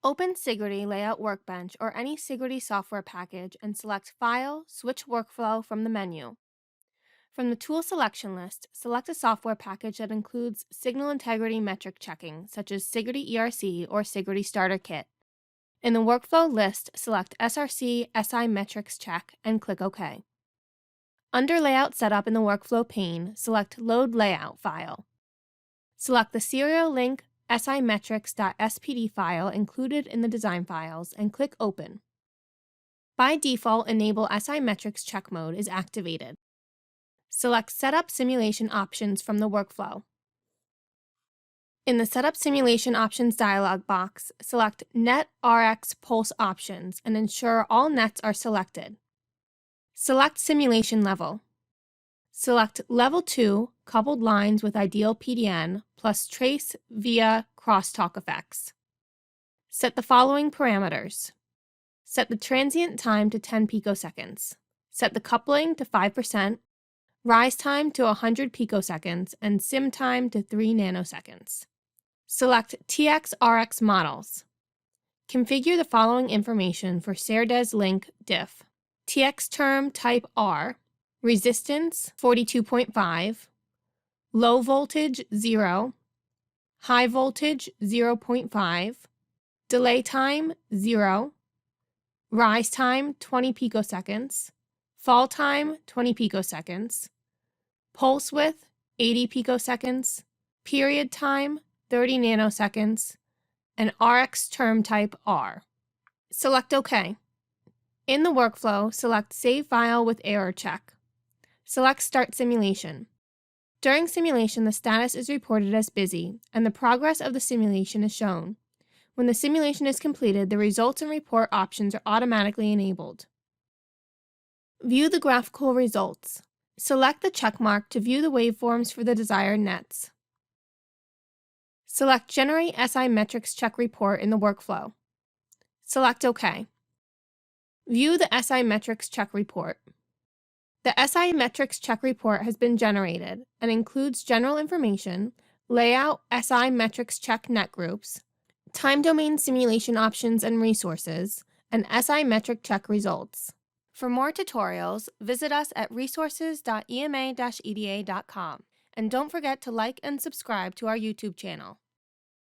Open Sigrity Layout Workbench or any Sigrity software package and select File, Switch Workflow from the menu. From the tool selection list, select a software package that includes signal integrity metric checking, such as Sigrity ERC or Sigrity Starter Kit. In the workflow list, select SRC SI Metrics Check and click OK. Under Layout Setup in the workflow pane, select Load Layout File. Select the serial link simetrics.spd file included in the design files and click Open. By default, Enable SI Metrics Check Mode is activated. Select Setup Simulation Options from the workflow. In the Setup Simulation Options dialog box, select Net RX Pulse Options and ensure all nets are selected. Select Simulation Level. Select Level 2, Coupled Lines with Ideal PDN, plus Trace via Crosstalk Effects. Set the following parameters. Set the transient time to 10 picoseconds. Set the coupling to 5%, rise time to 100 picoseconds, and sim time to 3 nanoseconds. Select TX-RX models. Configure the following information for SerDes link diff. TX term type R, resistance 42.5, low voltage 0, high voltage 0.5, delay time 0, rise time 20 picoseconds, fall time 20 picoseconds, pulse width 80 picoseconds, period time 30 nanoseconds, and RX term type R. Select OK. In the workflow, select Save File with Error Check. Select Start Simulation. During simulation, the status is reported as busy, and the progress of the simulation is shown. When the simulation is completed, the results and report options are automatically enabled. View the graphical results. Select the checkmark to view the waveforms for the desired nets. Select Generate SI Metrics Check Report in the workflow. Select OK. View the SI Metrics Check Report. The SI Metrics Check Report has been generated and includes general information, layout SI Metrics Check net groups, time domain simulation options and resources, and SI Metric Check results. For more tutorials, visit us at resources.ema-eda.com, and don't forget to like and subscribe to our YouTube channel.